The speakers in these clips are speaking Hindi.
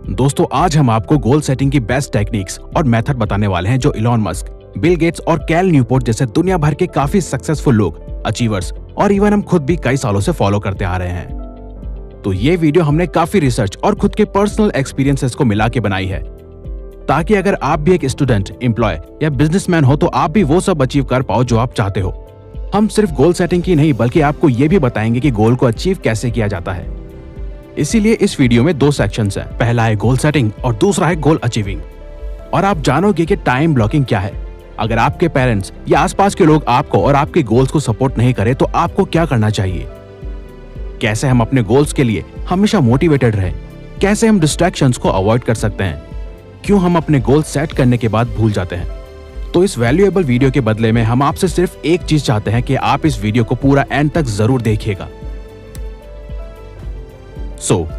दोस्तों आज हम आपको गोल सेटिंग की बेस्ट टेक्निक्स और मेथड बताने वाले हैं जो इलॉन मस्क, बिल गेट्स और कैल न्यूपोर्ट जैसे दुनिया भर के काफी सक्सेसफुल लोग, अचीवर्स और इवन हम खुद भी कई सालों से फॉलो करते आ रहे हैं। तो ये वीडियो हमने काफी रिसर्च और खुद के पर्सनल एक्सपीरियंसेस को मिला के बनाई है, ताकि अगर आप भी एक स्टूडेंट, एम्प्लॉय या बिजनेसमैन हो तो आप भी वो सब अचीव कर पाओ जो आप चाहते हो। हम सिर्फ गोल सेटिंग की नहीं बल्कि आपको ये भी बताएंगे कि गोल को अचीव कैसे किया जाता है। इसीलिए इस वीडियो में दो सेक्शंस हैं, पहला है गोल सेटिंग और दूसरा है गोल अचीविंग। और आप जानोगे कि टाइम ब्लॉकिंग क्या है। अगर आपके पेरेंट्स या आसपास के लोग आपको और आपके गोल्स को सपोर्ट नहीं करें तो आपको क्या करना चाहिए, कैसे हम अपने गोल्स के लिए हमेशा मोटिवेटेड रहें, कैसे हम डिस्ट्रैक्शंस को अवॉइड कर सकते हैं, क्यों हम अपने गोल सेट करने के बाद भूल जाते हैं। तो इस वैल्यूएबल वीडियो के बदले में हम आपसे सिर्फ एक चीज चाहते हैं कि आप इस वीडियो को पूरा एंड तक जरूर देखिएगा।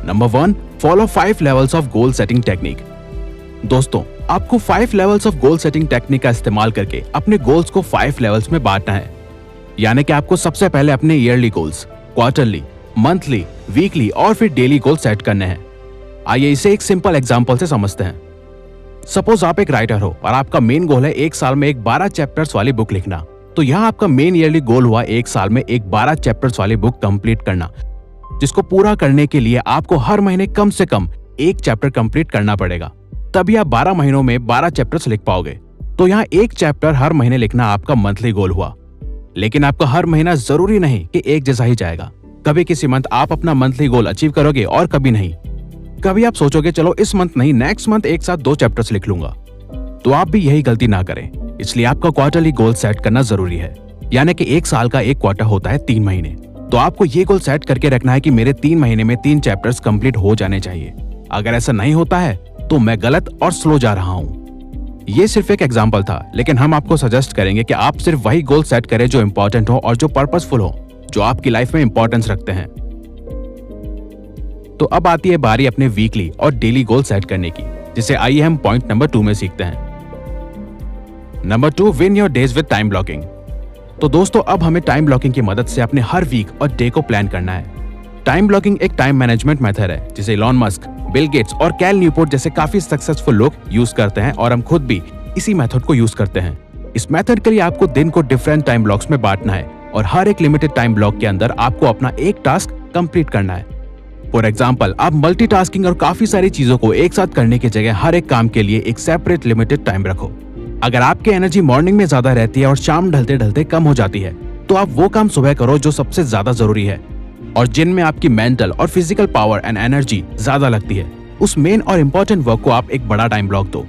Number 1, follow 5 levels of goal setting technique. दोस्तों आपको 5 levels of goal setting technique का इस्तेमाल करके अपने गोल्स को 5 लेवल्स में बांटना है। यानी कि आपको सबसे पहले अपने yearly goals, quarterly, monthly, weekly और फिर डेली गोल सेट करने हैं। आइए इसे एक सिंपल एग्जांपल से समझते हैं। सपोज आप एक राइटर हो और आपका मेन गोल है एक साल में एक 12 चैप्टर्स वाली बुक लिखना। तो यहाँ आपका मेन ईयरली गोल हुआ एक साल में एक 12 चैप्टर्स वाली बुक कंप्लीट करना, जिसको पूरा करने के लिए आपको हर महीने कम से कम एक चैप्टर कंप्लीट करना पड़ेगा। तभी आप 12 महीनों में 12 चैप्टर्स लिख पाओगे। तो यहाँ एक चैप्टर हर महीने लिखना आपका मंथली गोल हुआ। लेकिन आपका हर महीना जरूरी नहीं कि एक जैसा ही जाएगा। कभी किसी मंथ आप अपना मंथली गोल अचीव करोगे और कभी नहीं। कभी आप सोचोगे चलो इस मंथ नहीं, नेक्स्ट मंथ एक साथ 2 चैप्टर्स लिख लूंगा। तो आप भी यही गलती ना करें। इसलिए आपका क्वार्टरली गोल सेट करना जरूरी है। यानी कि एक साल का एक क्वार्टर होता है 3 महीने। तो आपको ये गोल सेट करके रखना है कि मेरे 3 महीने में 3 चैप्टर्स कंप्लीट हो जाने चाहिए। अगर ऐसा नहीं होता है तो मैं गलत और स्लो जा रहा हूँ। ये सिर्फ एक एग्जाम्पल था, लेकिन हम आपको सजेस्ट करेंगे कि आप सिर्फ वही गोल सेट करें जो इंपॉर्टेंट हो और जो पर्पसफुल हो, जो आपकी लाइफ में इंपॉर्टेंस रखते हैं। तो अब आती है बारी अपने वीकली और डेली गोल सेट करने की, जिसे आइए हम पॉइंट नंबर 2 में सीखते हैं। Number 2, win your days with time blocking. तो दोस्तों अब हमें टाइम ब्लॉकिंग की मदद से अपने हर वीक और डे को प्लान करना है। टाइम ब्लॉकिंग एक टाइम मैनेजमेंट मेथड है जिसे इलॉन मस्क, बिल गेट्स और कैल न्यूपोर्ट जैसे काफी सक्सेसफुल लोग यूज करते हैं और हम खुद भी इसी मेथड को यूज करते हैं। इस मेथड के लिए आपको दिन को डिफरेंट टाइम ब्लॉक्स में बांटना है और हर एक लिमिटेड टाइम ब्लॉक के अंदर आपको अपना एक टास्क कंप्लीट करना है। फॉर एग्जाम्पल, आप मल्टीटास्किंग और काफी सारी चीजों को एक साथ करने की जगह हर एक काम के लिए एक सेपरेट लिमिटेड टाइम रखो। अगर आपकी एनर्जी मॉर्निंग में ज्यादा रहती है और शाम ढलते ढलते कम हो जाती है, तो आप वो काम सुबह करो जो सबसे ज्यादा जरूरी है और जिनमें आपकी मेंटल और फिजिकल पावर एंड एनर्जी ज्यादा लगती है। उस मेन और इम्पोर्टेंट वर्क को आप एक बड़ा टाइम ब्लॉक दो,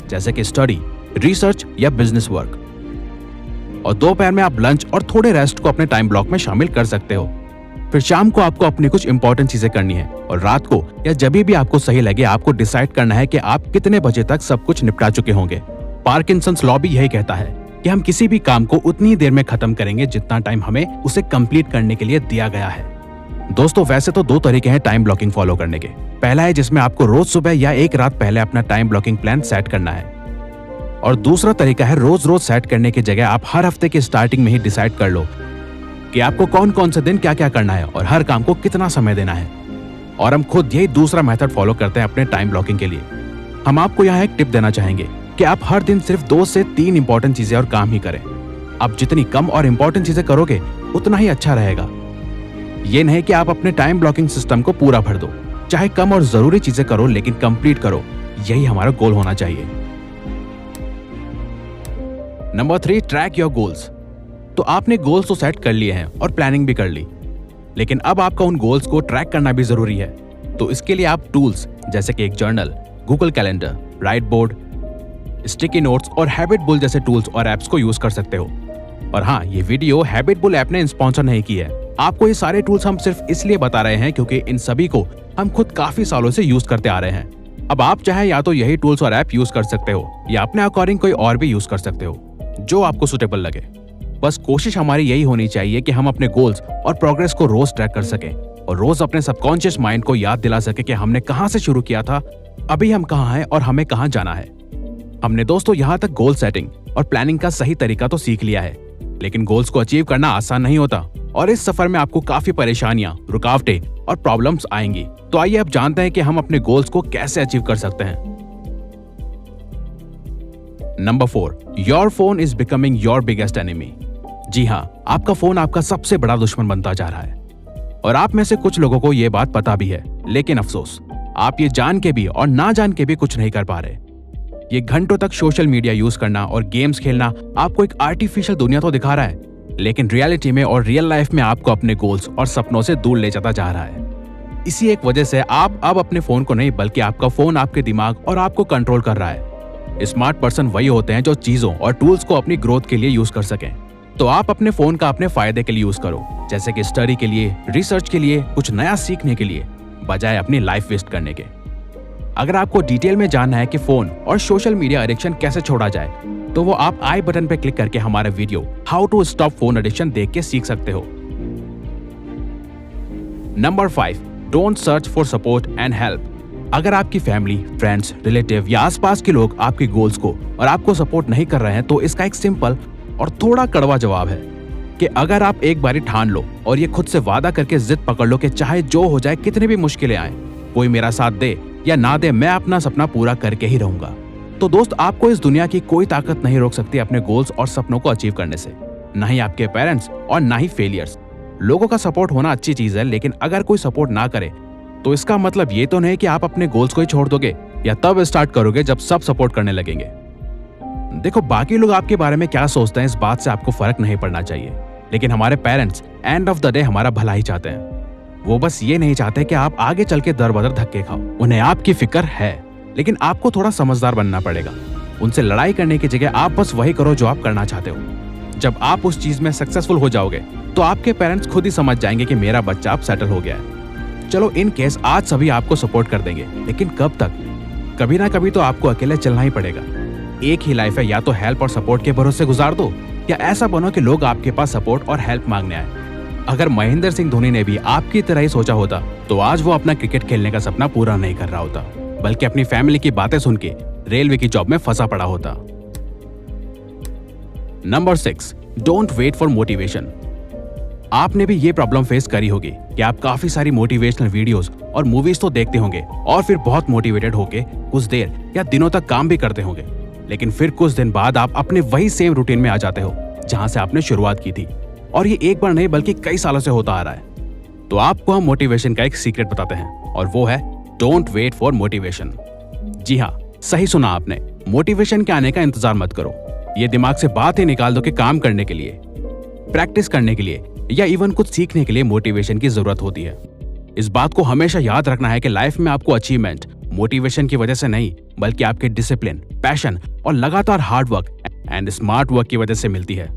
जैसे कि स्टडी, रिसर्च या बिजनेस वर्क। और दोपहर में आप लंच और थोड़े रेस्ट को अपने टाइम ब्लॉक में शामिल कर सकते हो। फिर शाम को आपको अपनी कुछ इंपॉर्टेंट चीजें करनी है और रात को या जब भी आपको सही लगे आपको डिसाइड करना है कि आप कितने बजे तक सब कुछ निपटा चुके होंगे। पार्किंसंस लॉ भी यही कहता है कि हम किसी भी काम को उतनी देर में खत्म करेंगे जितना टाइम हमें उसे कंप्लीट करने के लिए दिया गया है। दोस्तों वैसे तो 2 तरीके हैं टाइम ब्लॉकिंग फॉलो करने के। पहला है जिसमें आपको रोज सुबह या एक रात पहले अपना टाइम ब्लॉकिंग प्लान सेट करना है, और दूसरा तरीका है रोज रोज सेट करने की जगह आप हर हफ्ते की स्टार्टिंग में ही डिसाइड कर लो कि आपको कौन कौन से दिन क्या क्या करना है और हर काम को कितना समय देना है। और हम खुद यही दूसरा मेथड फॉलो करते हैं अपने टाइम ब्लॉकिंग के लिए। हम आपको यहाँ एक टिप देना चाहेंगे कि आप हर दिन सिर्फ 2 से 3 इंपॉर्टेंट चीजें और काम ही करें। आप जितनी कम और इंपॉर्टेंट चीजें करोगे उतना ही अच्छा रहेगा। ये नहीं कि आप अपने टाइम ब्लॉकिंग सिस्टम को पूरा भर दो। चाहे कम और जरूरी चीजें करो लेकिन कंप्लीट करो, यही हमारा गोल होना चाहिए। Number 3, track your goals. तो आपने गोल्स तो सेट कर लिए हैं और प्लानिंग भी कर ली, लेकिन अब आपका उन गोल्स को ट्रैक करना भी जरूरी है। तो इसके लिए आप टूल्स जैसे कि एक journal, Google calendar, right board, sticky notes और हैबिट बुल जैसे टूल्स और एप्स को यूज कर सकते हो। और हाँ, ये वीडियो हैबिट बुल ऐप ने स्पॉन्सर नहीं की है। आपको ये सारे टूल्स हम सिर्फ इसलिए बता रहे हैं क्योंकि इन सभी को हम खुद काफी सालों से यूज करते आ रहे हैं। अब आप चाहे या तो यही टूल्स और ऐप यूज कर सकते हो या अपने अकॉर्डिंग कोई और भी यूज कर सकते हो, जो आपको सुटेबल लगे। बस कोशिश हमारी यही होनी चाहिए कि हम अपने गोल्स और प्रोग्रेस को रोज ट्रैक कर सकें और रोज अपने सबकॉन्शियस माइंड को याद दिला सके कि हमने कहां से शुरू किया था, अभी हम कहां हैं और हमें कहां जाना है। हमने दोस्तों यहां तक गोल सेटिंग और प्लानिंग का सही तरीका तो सीख लिया है, लेकिन गोल्स को अचीव करना आसान नहीं होता। और इस सफर में आपको काफी परेशानियां, रुकावटें और प्रॉब्लम्स आएंगी। तो आइए अब जानते हैं कि हम अपने गोल्स को कैसे अचीव कर सकते हैं। Number 4, your phone is becoming your biggest enemy. जी हाँ, आपका फोन आपका सबसे बड़ा दुश्मन बनता जा रहा है और आप में से कुछ लोगों को यह बात पता भी है, लेकिन अफसोस आप ये जान के भी और ना जान के भी कुछ नहीं कर पा रहे। ये घंटों तक सोशल मीडिया यूज करना और गेम्स खेलना आपको एक आर्टिफिशियल दुनिया तो दिखा रहा है, लेकिन रियलिटी में और रियल लाइफ में आपको अपने गोल्स और सपनों से दूर ले जाता जा रहा है। इसी एक वजह से आप अब अपने फोन को नहीं, बल्कि आपका फोन आपके दिमाग और आपको कंट्रोल कर रहा है। स्मार्ट पर्सन वही होते हैं जो चीजों और टूल्स को अपनी ग्रोथ के लिए यूज कर सकें। तो आप अपने फोन का अपने फायदे के लिए यूज करो, जैसे कि स्टडी के लिए, रिसर्च के लिए, कुछ नया सीखने के लिए, बजाय अपनी लाइफ वेस्ट करने के। अगर आपको डिटेल में जानना है कि फोन और सोशल मीडिया एडिक्शन कैसे छोड़ा जाए, तो वो आप आई बटन पर क्लिक करके हमारा video how to stop phone addiction देख के सीख सकते हो। Number 5, don't search for support and help. अगर आपकी फैमिली, फ्रेंड्स, रिलेटिव या आसपास के लोग आपके गोल्स को और आपको सपोर्ट नहीं कर रहे हैं, तो इसका एक सिंपल और थोड़ा कड़वा जवाब है कि अगर आप एक बारी ठान लो और ये खुद से वादा करके जिद पकड़ लो कि चाहे जो हो जाए, कितनी भी मुश्किलें आए, कोई मेरा साथ दे या ना दे, मैं अपना सपना पूरा करके ही रहूंगा, तो दोस्त आपको इस दुनिया की कोई ताकत नहीं रोक सकती अपने गोल्स और सपनों को अचीव करने से। ना ही आपके पेरेंट्स और ना ही फेलियर्स। लोगों का सपोर्ट होना अच्छी चीज है, लेकिन अगर कोई सपोर्ट ना करे तो इसका मतलब ये तो नहीं कि आप अपने गोल्स को ही छोड़ दोगे या तब स्टार्ट करोगे जब सब सपोर्ट करने लगेंगे। देखो, बाकी लोग आपके बारे में क्या सोचते हैं इस बात से आपको फर्क नहीं पड़ना चाहिए, लेकिन हमारे parents end of the day हमारा भला ही चाहते हैं। वो बस ये नहीं चाहते कि आप आगे चल के दर बदर धक्के खाओ। उन्हें आपकी फिक्र है, लेकिन आपको थोड़ा समझदार बनना पड़ेगा। उनसे लड़ाई करने की जगह आप बस वही करो जो आप करना चाहते हो। जब आप उस चीज में सक्सेसफुल हो जाओगे तो आपके पेरेंट्स खुद ही समझ जाएंगे कि मेरा बच्चा अब सेटल हो गया है। चलो, इन केस आज सभी आपको सपोर्ट कर देंगे, लेकिन कब तक? कभी ना कभी तो आपको अकेले चलना ही पड़ेगा। एक ही लाइफ है, या तो हेल्प और सपोर्ट के भरोसे गुजार दो या ऐसा बनो कि लोग आपके पास सपोर्ट और हेल्प मांगने आए। अगर महेंद्र सिंह धोनी ने भी आपकी तरह ही सोचा होता तो आज वो अपना क्रिकेट खेलने का सपना पूरा नहीं कर रहा होता, बल्कि अपनी फैमिली की बातें सुन के रेलवे की जॉब में फंसा पड़ा होता। Number 6, don't wait for motivation. आपने भी ये प्रॉब्लम फेस करी होगी कि आप काफी सारी मोटिवेशनल वीडियोस और मूवीज तो देखते होंगे और फिर बहुत मोटिवेटेड होके कुछ देर या दिनों तक काम भी करते होंगे, लेकिन फिर कुछ दिन बाद आप अपने वही सेम रूटीन में आ जाते हो जहां से आपने शुरुआत की थी। और ये एक बार नहीं बल्कि कई सालों से होता आ रहा है। तो आपको हम मोटिवेशन का एक सीक्रेट बताते हैं, और वो है डोंट वेट फॉर मोटिवेशन। जी हाँ, सही सुना आपने। मोटिवेशन के आने का इंतजार मत करो। ये दिमाग से बात ही निकाल दो कि काम करने के लिए, प्रैक्टिस करने के लिए या इवन कुछ सीखने के लिए मोटिवेशन की जरूरत होती है। इस बात को हमेशा याद रखना है कि लाइफ में आपको अचीवमेंट मोटिवेशन की वजह से नहीं, बल्कि आपके डिसिप्लिन, पैशन और लगातार hard work and smart work की वजह से मिलती है।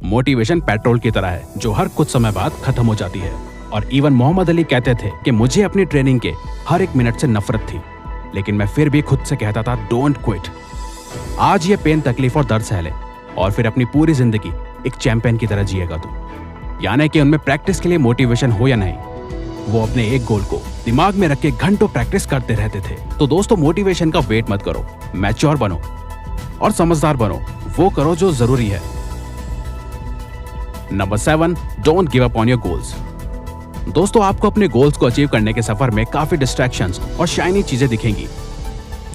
मोटिवेशन पेट्रोल की तरह है जो हर कुछ समय बाद खत्म हो जाती है। और इवन मोहम्मद अली कहते थे कि मुझे अपनी ट्रेनिंग के हर एक मिनट से नफरत थी, लेकिन मैं फिर भी खुद से कहता था डोंट क्विट। आज ये पेन, तकलीफ और दर्द सह ले और फिर अपनी पूरी जिंदगी एक चैंपियन की तरह जिएगा तू। यानी कि उनमें प्रैक्टिस के लिए मोटिवेशन हो या नहीं, वो अपने एक गोल को दिमाग में रख के घंटों प्रैक्टिस करते रहते थे। तो दोस्तों, मोटिवेशन का वेट मत करो, मैच्योर बनो और समझदार बनो। वो करो जो जरूरी है। Number 7, don't give up on your goals. दोस्तों, आपको अपने गोल्स को अचीव करने के सफर में काफी डिस्ट्रैक्शंस और शाइनी चीजें दिखेंगी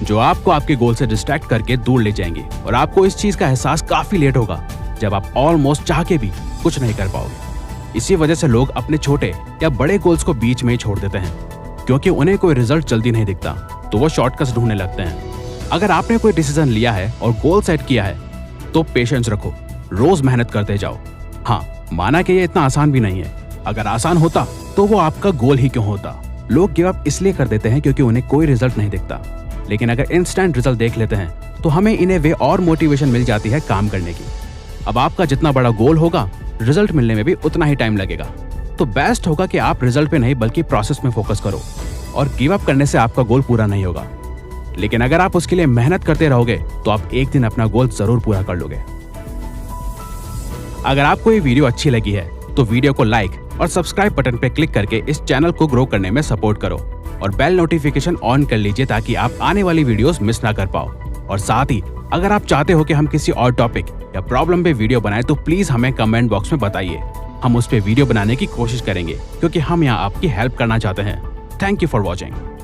जो आपको आपके गोल से डिस्ट्रैक्ट करके दूर ले जाएंगी, और आपको इस चीज का एहसास काफी लेट होगा जब आप ऑलमोस्ट चाह के भी कुछ नहीं कर पाओगे। इसी वजह से लोग अपने छोटे या बड़े गोल्स को बीच में ही छोड़ देते हैं, क्योंकि उन्हें कोई रिजल्ट जल्दी नहीं दिखता, तो वो शॉर्टकट्स ढूंढने लगते हैं। अगर आपने कोई डिसीजन लिया है और गोल सेट किया है तो पेशेंस रखो, रोज मेहनत करते जाओ। हाँ, माना कि ये इतना आसान भी नहीं है। अगर आसान होता तो वो आपका गोल ही क्यों होता। लोग गिव अप इसलिए कर देते हैं क्योंकि उन्हें कोई रिजल्ट नहीं दिखता, लेकिन अगर इंस्टेंट रिजल्ट देख लेते हैं तो हमें इन्हें वे और मोटिवेशन मिल जाती है काम करने की। अब आपका जितना बड़ा गोल होगा, रिजल्ट मिलने में भी उतना ही टाइम लगेगा। तो बेस्ट होगा कि आप रिजल्ट पे नहीं बल्कि प्रोसेस में फोकस करो, और गिव अप करने से आपका गोल पूरा नहीं होगा। लेकिन अगर आप उसके लिए मेहनत करते रहोगे तो आप एक दिन अपना गोल जरूर पूरा कर लोगे। अगर आपको ये वीडियो अच्छी लगी है तो वीडियो को लाइक और सब्सक्राइब बटन पे क्लिक करके इस चैनल को ग्रो करने में सपोर्ट करो, और बेल नोटिफिकेशन ऑन कर लीजिए ताकि आप आने वाली वीडियोस मिस ना कर पाओ। और साथ ही अगर आप चाहते हो कि हम किसी और टॉपिक या प्रॉब्लम पे वीडियो बनाएं तो प्लीज हमें कमेंट बॉक्स में बताइए, हम उस पर वीडियो बनाने की कोशिश करेंगे क्योंकि हम यहाँ आपकी हेल्प करना चाहते हैं। Thank you for watching.